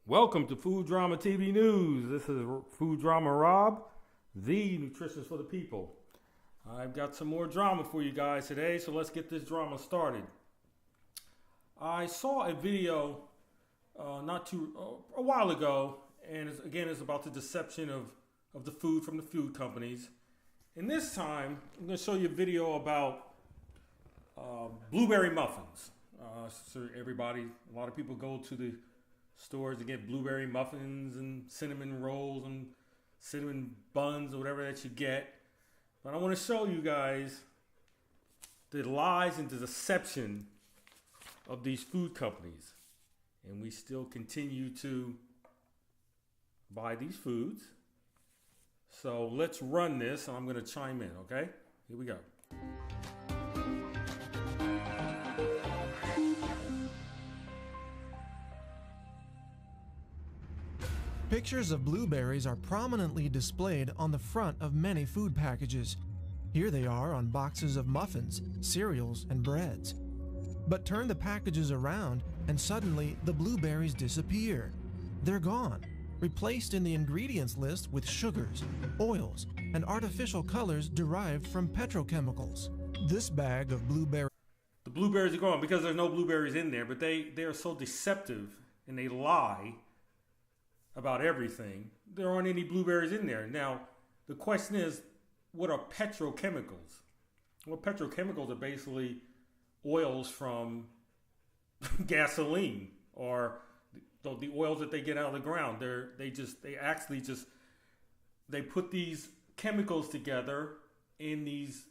Welcome to Food Drama TV News. This is Food Drama Rob, the nutritionist for the people. I've got some more drama for you guys today, so let's get this drama started. I saw a video a while ago, and it's about the deception of the food from the food companies. And this time, I'm going to show you a video about blueberry muffins. So a lot of people go to the stores to get blueberry muffins and cinnamon rolls and cinnamon buns or whatever that you get. But I want to show you guys the lies and the deception of these food companies. And we still continue to buy these foods. So let's run this, and I'm going to chime in, okay? Here we go. Pictures of blueberries are prominently displayed on the front of many food packages. Here they are on boxes of muffins, cereals, and breads. But turn the packages around and suddenly the blueberries disappear. They're gone, replaced in the ingredients list with sugars, oils, and artificial colors derived from petrochemicals. This bag of blueberries... The blueberries are gone because there's no blueberries in there, but they are so deceptive and they lie about everything. There aren't any blueberries in there. Now, the question is, what are petrochemicals? Well, petrochemicals are basically oils from gasoline, or the oils that they get out of the ground. They put these chemicals together in these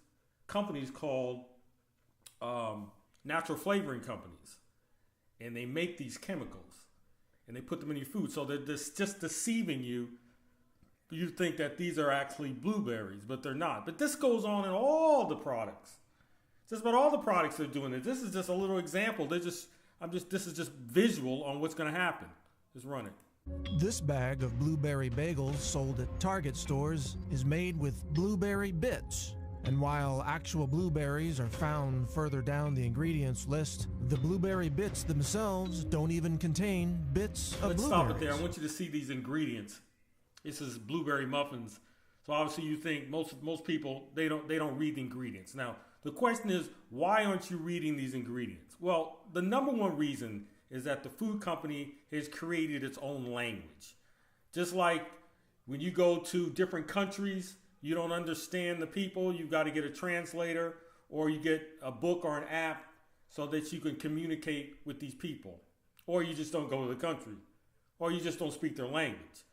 companies called natural flavoring companies, and they make these chemicals and they put them in your food. So they're just deceiving you. You think that these are actually blueberries, but they're not. But this goes on in all the products. Just about all the products are doing it. This is just a little example. This is just visual on what's going to happen. Just run it. This bag of blueberry bagels sold at Target stores is made with blueberry bits. And while actual blueberries are found further down the ingredients list, the blueberry bits themselves don't even contain bits of blueberries. Let's stop it there. I want you to see these ingredients. This is blueberry muffins. So obviously you think most people, they don't read the ingredients. Now, the question is, why aren't you reading these ingredients? Well, the number one reason is that the food company has created its own language. Just like when you go to different countries, you don't understand the people, you've got to get a translator, or you get a book or an app so that you can communicate with these people. Or you just don't go to the country, or you just don't speak their language.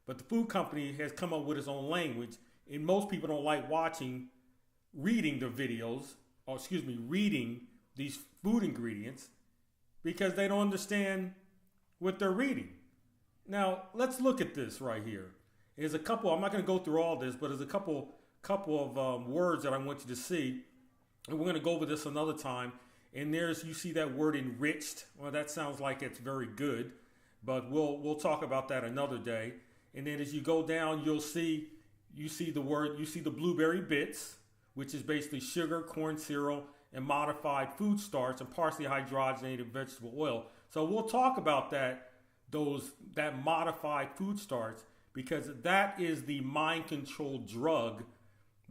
But the food company has come up with its own language, and most people don't like reading the videos, reading these food ingredients, because they don't understand what they're reading. Now, let's look at this right here. There's a couple, I'm not going to go through all this, but there's a couple of words that I want you to see. And we're going to go over this another time. And you see that word enriched. Well, that sounds like it's very good, but we'll talk about that another day. And then as you go down, you see the blueberry bits, which is basically sugar, corn syrup, and modified food starch and partially hydrogenated vegetable oil. So we'll talk about that modified food starch, because that is the mind control drug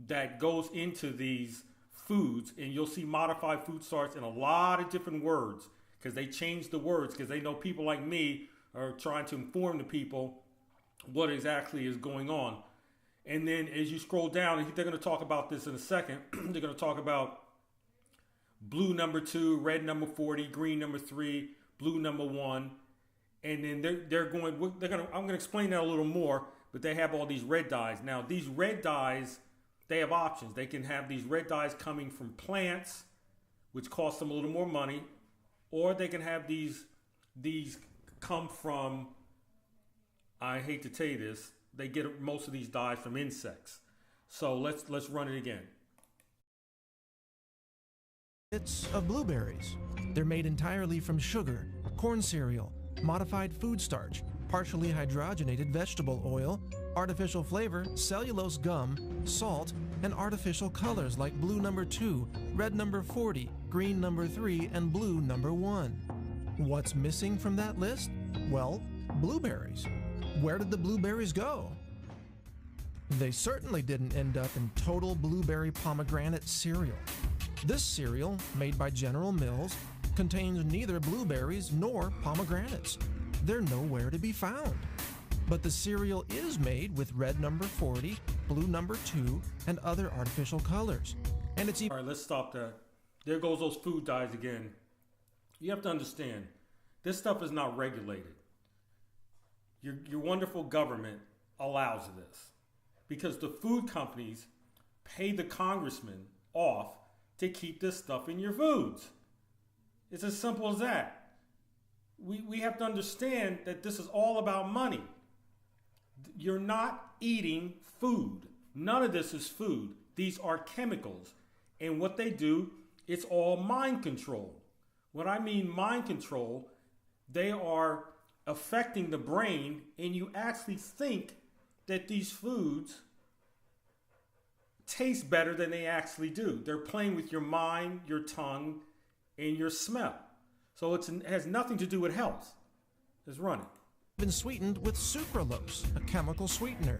that goes into these foods. And you'll see modified food starch in a lot of different words, because they change the words, because they know people like me are trying to inform the people what exactly is going on. And then as you scroll down, and they're going to talk about this in a second, they're going to talk about blue number 2, red number 40, green number 3, blue number 1. And then I'm going to explain that a little more, but they have all these red dyes. Now, these red dyes, they have options. They can have these red dyes coming from plants, which cost them a little more money, or they can have these come from, I hate to tell you this, they get most of these dyes from insects. So let's run it again. Bits of blueberries. They're made entirely from sugar, corn cereal, modified food starch, partially hydrogenated vegetable oil, artificial flavor, cellulose gum, salt, and artificial colors like blue number 2, red number 40, green number 3, and blue number 1. What's missing from that list? Well, blueberries. Where did the blueberries go? They certainly didn't end up in total blueberry pomegranate cereal. This cereal, made by General Mills, contains neither blueberries nor pomegranates. They're nowhere to be found. But the cereal is made with red number 40, blue number 2, and other artificial colors. And it's All right, let's stop that. There goes those food dyes again. You have to understand, this stuff is not regulated. Your wonderful government allows this because the food companies pay the congressman off to keep this stuff in your foods. It's as simple as that. We have to understand that this is all about money. You're not eating food. None of this is food. These are chemicals. And what they do, it's all mind control. When I mean mind control, they are affecting the brain, and you actually think that these foods taste better than they actually do. They're playing with your mind, your tongue, and your smell. So it has nothing to do with health. It's running. Been sweetened with sucralose, a chemical sweetener.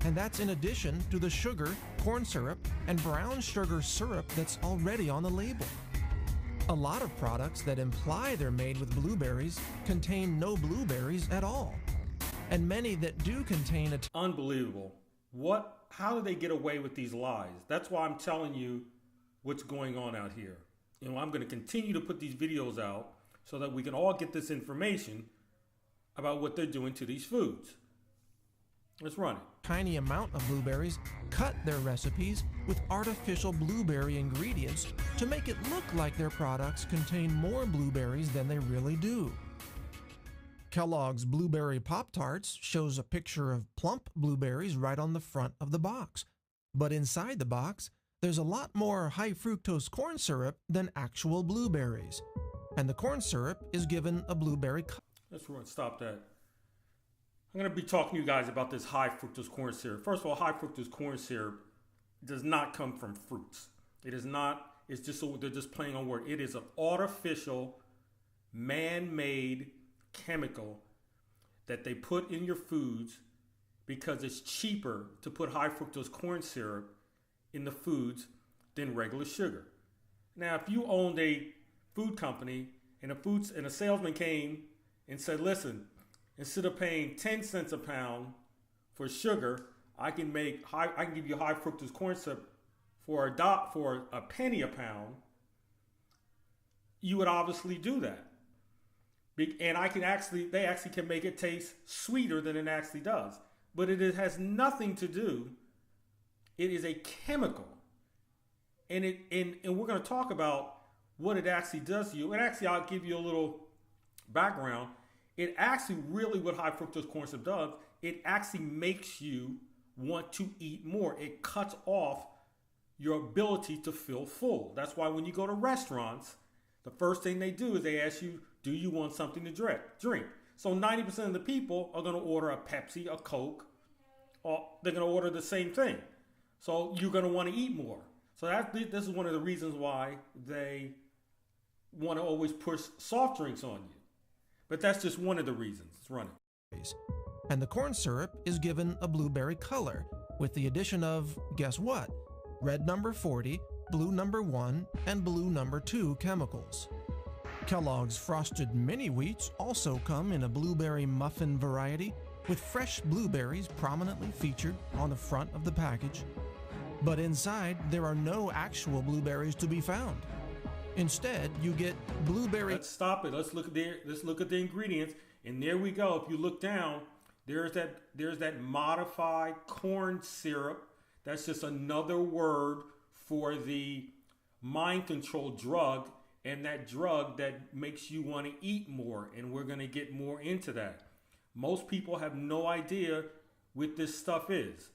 And that's in addition to the sugar, corn syrup, and brown sugar syrup that's already on the label. A lot of products that imply they're made with blueberries contain no blueberries at all. And many that do contain Unbelievable. How do they get away with these lies? That's why I'm telling you what's going on out here. I'm going to continue to put these videos out so that we can all get this information about what they're doing to these foods. Let's run it. Tiny amount of blueberries cut their recipes with artificial blueberry ingredients to make it look like their products contain more blueberries than they really do. Kellogg's Blueberry Pop-Tarts shows a picture of plump blueberries right on the front of the box. But inside the box, there's a lot more high fructose corn syrup than actual blueberries. And the corn syrup is given a blueberry color. Let's stop that. I'm going to be talking to you guys about this high fructose corn syrup. First of all, high fructose corn syrup does not come from fruits. It is not, it's just so they're just playing on word. It is an artificial, man-made chemical that they put in your foods because it's cheaper to put high fructose corn syrup in the foods than regular sugar. Now, if you owned a food company and a salesman came and said, listen, instead of paying 10 cents a pound for sugar, I can give you high fructose corn syrup for a penny a pound. You would obviously do that. And they actually can make it taste sweeter than it actually does. But it has nothing to do. It is a chemical. And we're going to talk about what it actually does to you. And actually, I'll give you a little background. It actually really what high fructose corn syrup does, it actually makes you want to eat more. It cuts off your ability to feel full. That's why when you go to restaurants, the first thing they do is they ask you, do you want something to drink? So 90% of the people are going to order a Pepsi, a Coke, or they're going to order the same thing. So you're going to want to eat more. So this is one of the reasons why they want to always push soft drinks on you. But that's just one of the reasons. It's running. And the corn syrup is given a blueberry color with the addition of, guess what? Red number 40, blue number 1, and blue number 2 chemicals. Kellogg's Frosted Mini Wheats also come in a blueberry muffin variety with fresh blueberries prominently featured on the front of the package. But inside, there are no actual blueberries to be found. Instead, you get blueberry. Let's stop it. Let's look at the ingredients. And there we go. If you look down, there's that modified corn syrup. That's just another word for the mind control drug, and that drug that makes you want to eat more. And we're going to get more into that. Most people have no idea what this stuff is.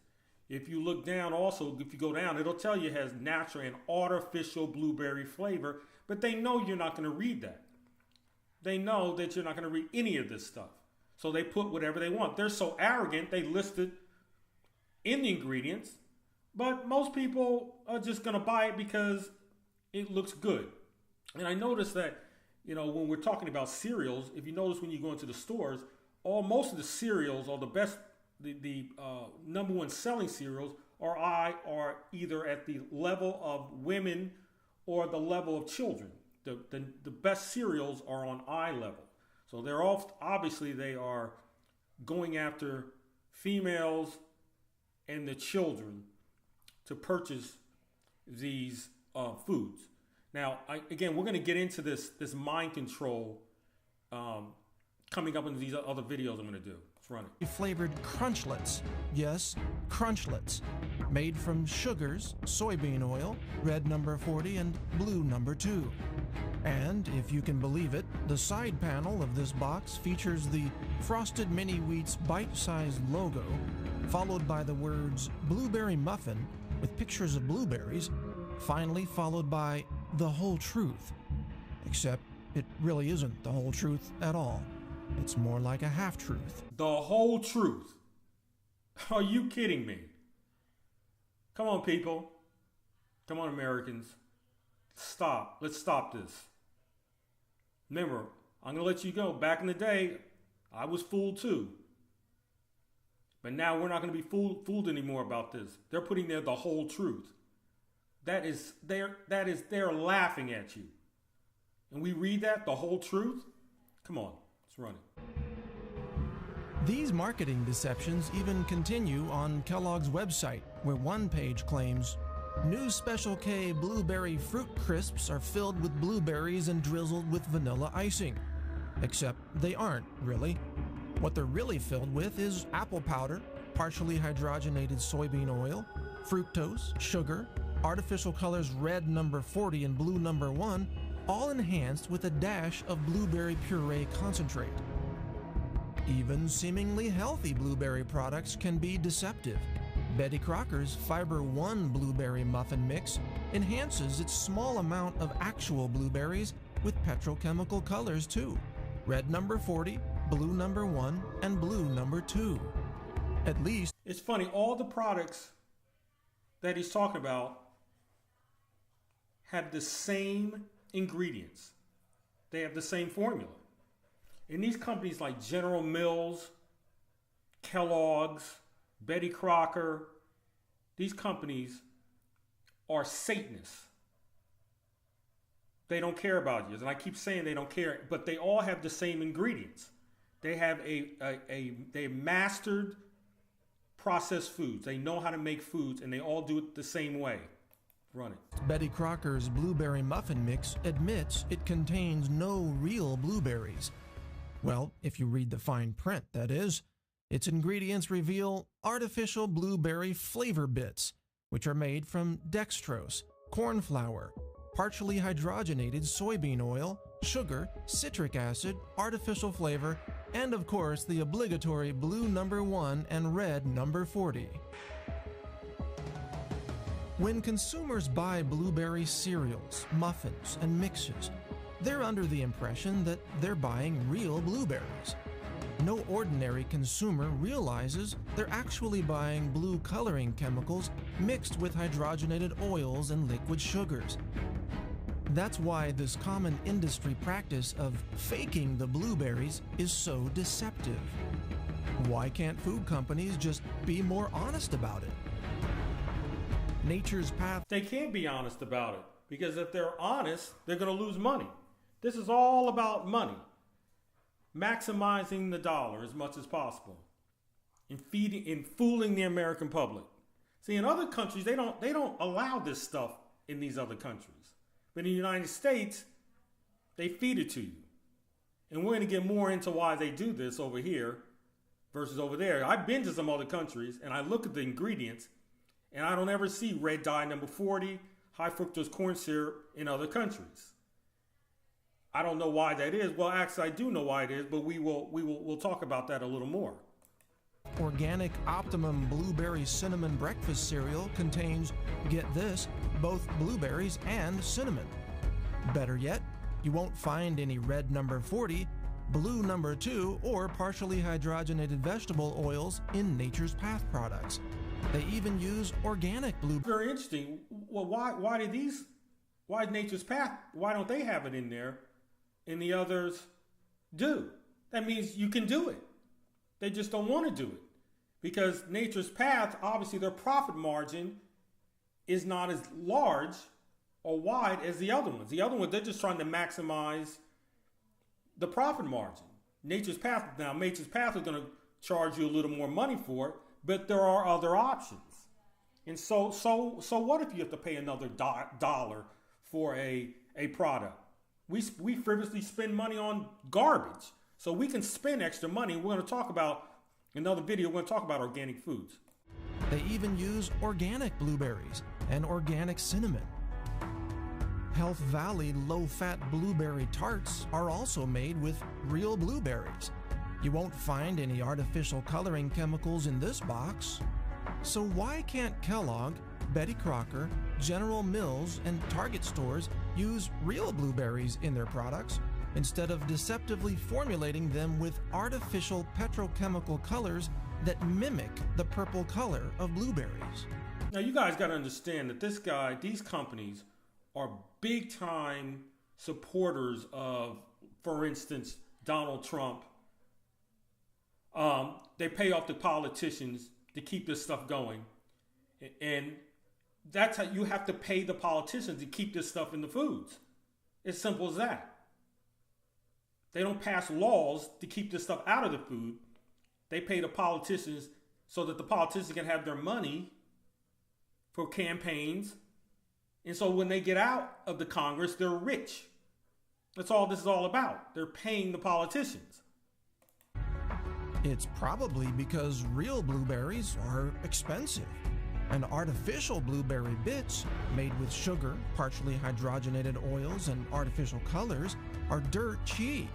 If you look down also, if you go down, it'll tell you it has natural and artificial blueberry flavor, but they know you're not going to read that. They know that you're not going to read any of this stuff. So they put whatever they want. They're so arrogant, they list it in the ingredients, but most people are just going to buy it because it looks good. And I noticed that, when we're talking about cereals, if you notice when you go into the stores, most of the cereals, or the best, the number one selling cereals are either at the level of women or the level of children. The best cereals are on eye level. So they're all, obviously they are going after females and the children to purchase these foods. Now, again, we're going to get into this mind control coming up in these other videos I'm going to do. Let's run it. Flavored crunchlets. Yes, crunchlets. Made from sugars, soybean oil, red number 40 and blue number 2. And, if you can believe it, the side panel of this box features the Frosted Mini Wheats bite-sized logo, followed by the words Blueberry Muffin with pictures of blueberries, finally followed by the whole truth. Except it really isn't the whole truth at all. It's more like a half-truth. The whole truth? Are you kidding me? Come on, people. Come on, Americans. Stop. Let's stop this. Remember, I'm going to let you go. Back in the day, I was fooled too. But now we're not going to be fooled anymore about this. They're putting there the whole truth. They're laughing at you. And we read that, the whole truth? Come on, let's run it. These marketing deceptions even continue on Kellogg's website, where one page claims, new Special K Blueberry Fruit Crisps are filled with blueberries and drizzled with vanilla icing. Except they aren't, really. What they're really filled with is apple powder, partially hydrogenated soybean oil, fructose, sugar, artificial colors red number 40 and blue number 1, all enhanced with a dash of blueberry puree concentrate. Even seemingly healthy blueberry products can be deceptive. Betty Crocker's Fiber 1 Blueberry Muffin Mix enhances its small amount of actual blueberries with petrochemical colors too. Red number 40, blue number 1, and blue number 2. At least... It's funny, all the products that he's talking about have the same ingredients. They have the same formula. And these companies like General Mills, Kellogg's, Betty Crocker, these companies are Satanists. They don't care about you. And I keep saying they don't care, but they all have the same ingredients. They have they mastered processed foods. They know how to make foods, and they all do it the same way. Run it. Betty Crocker's Blueberry Muffin Mix admits it contains no real blueberries. Well, if you read the fine print, that is. Its ingredients reveal artificial blueberry flavor bits, which are made from dextrose, corn flour, partially hydrogenated soybean oil, sugar, citric acid, artificial flavor, and of course the obligatory blue number 1 and red number 40. When consumers buy blueberry cereals, muffins, and mixes, they're under the impression that they're buying real blueberries. No ordinary consumer realizes they're actually buying blue coloring chemicals mixed with hydrogenated oils and liquid sugars. That's why this common industry practice of faking the blueberries is so deceptive. Why can't food companies just be more honest about it? Nature's Path... They can't be honest about it, because if they're honest, they're going to lose money. This is all about money. Maximizing the dollar as much as possible. And fooling the American public. See, in other countries, they don't allow this stuff in these other countries. But in the United States, they feed it to you. And we're going to get more into why they do this over here versus over there. I've been to some other countries, and I look at the ingredients, and I don't ever see red dye number 40, high fructose corn syrup in other countries. I don't know why that is. Well, actually, I do know why it is, but we'll talk about that a little more. Organic Optimum Blueberry Cinnamon Breakfast Cereal contains, get this, both blueberries and cinnamon. Better yet, you won't find any red number 40, blue number 2, or partially hydrogenated vegetable oils in Nature's Path products. They even use organic blue... Very interesting. Well, why Nature's Path, why don't they have it in there and the others do? That means you can do it. They just don't want to do it because Nature's Path, obviously their profit margin is not as large or wide as the other ones. The other ones, they're just trying to maximize the profit margin. Nature's Path is going to charge you a little more money for it, but there are other options. And so what if you have to pay another dollar for a product? We frivolously spend money on garbage, so we can spend extra money. We're going to talk about another video. We're going to talk about organic foods. They even use organic blueberries and organic cinnamon. Health Valley low-fat blueberry tarts are also made with real blueberries. You won't find any artificial coloring chemicals in this box. So why can't Kellogg, Betty Crocker, General Mills, and Target stores use real blueberries in their products instead of deceptively formulating them with artificial petrochemical colors that mimic the purple color of blueberries? Now you guys got to understand that these companies are big time supporters of, for instance, Donald Trump. They pay off the politicians to keep this stuff going. And that's how you have to pay the politicians to keep this stuff in the foods. It's simple as that. They don't pass laws to keep this stuff out of the food. They pay the politicians so that the politicians can have their money for campaigns. And so when they get out of the Congress, they're rich. That's all this is all about. They're paying the politicians. It's probably because real blueberries are expensive, and artificial blueberry bits made with sugar, partially hydrogenated oils, and artificial colors are dirt cheap.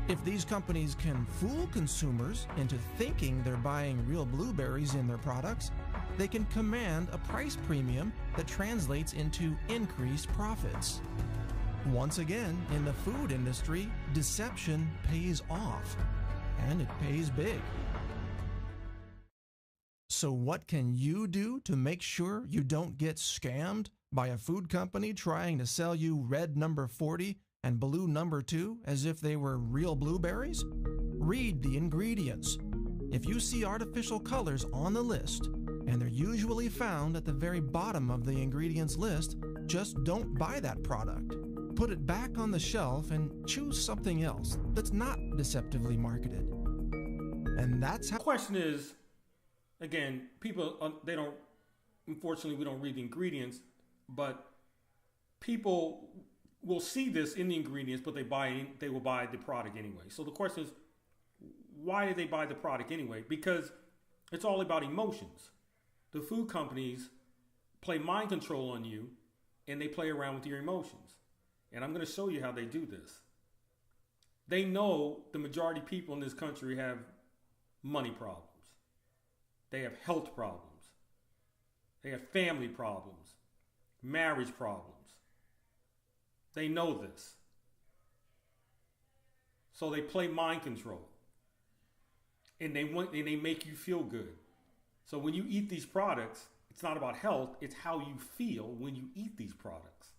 If these companies can fool consumers into thinking they're buying real blueberries in their products, they can command a price premium that translates into increased profits. Once again, in the food industry, deception pays off, and it pays big. So what can you do to make sure you don't get scammed by a food company trying to sell you red number 40 and blue number 2 as if they were real blueberries? Read the ingredients. If you see artificial colors on the list, and they're usually found at the very bottom of the ingredients list, just don't buy that product. Put it back on the shelf and choose something else that's not deceptively marketed. And that's how... The question is, again, people, they don't, unfortunately, we don't read the ingredients, but people will see this in the ingredients, but they will buy the product anyway. So the question is, why do they buy the product anyway? Because it's all about emotions. The food companies play mind control on you, and they play around with your emotions. And I'm going to show you how they do this. They know the majority of people in this country have money problems. They have health problems. They have family problems, marriage problems. They know this. So they play mind control. And they make you feel good. So when you eat these products, it's not about health, it's how you feel when you eat these products.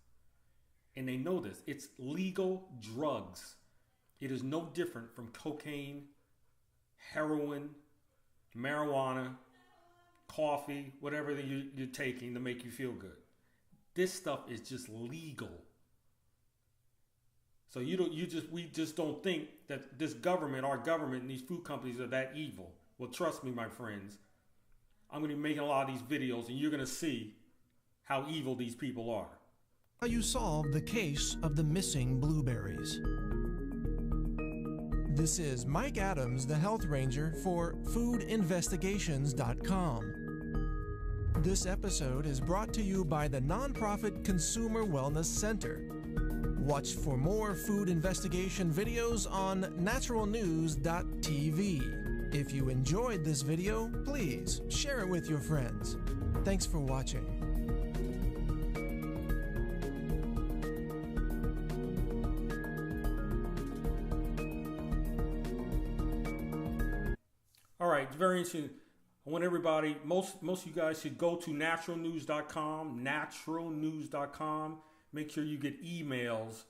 And they know this. It's legal drugs. It is no different from cocaine, heroin, marijuana, coffee, whatever you're taking to make you feel good. This stuff is just legal. So we just don't think that this government, our government, and these food companies are that evil. Well, trust me, my friends. I'm going to be making a lot of these videos, and you're going to see how evil these people are. How you solve the case of the missing blueberries. This is Mike Adams, the Health Ranger for foodinvestigations.com. This episode is brought to you by the nonprofit Consumer Wellness Center. Watch for more food investigation videos on naturalnews.tv. If you enjoyed this video, please share it with your friends. Thanks for watching. All right, it's very interesting. I want everybody, most of you guys should go to naturalnews.com, naturalnews.com. Make sure you get emails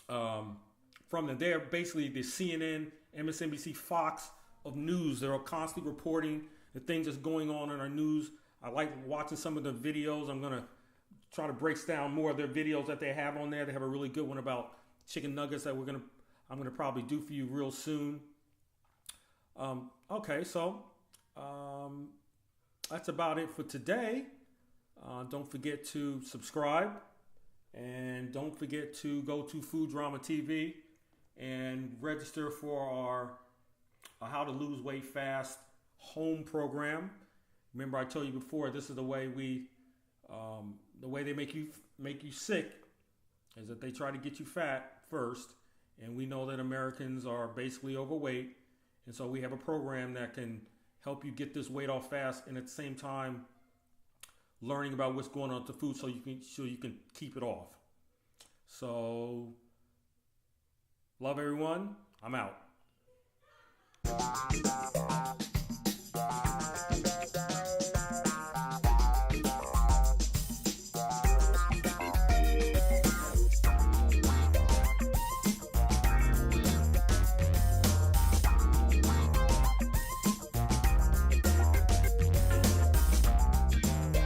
from them. They're basically the CNN, MSNBC, Fox of news. They're constantly reporting the things that's going on in our news. I like watching some of the videos. I'm going to try to break down more of their videos that they have on there. They have a really good one about chicken nuggets that I'm going to probably do for you real soon. Okay, so that's about it for today. Don't forget to subscribe, and don't forget to go to Food Drama TV and register for our How to Lose Weight Fast home program. Remember, I told you before, this is the way the way they make you sick is that they try to get you fat first, and we know that Americans are basically overweight, and so we have a program that can help you get this weight off fast, and at the same time learning about what's going on with the food so you can keep it off. So, love everyone. I'm out.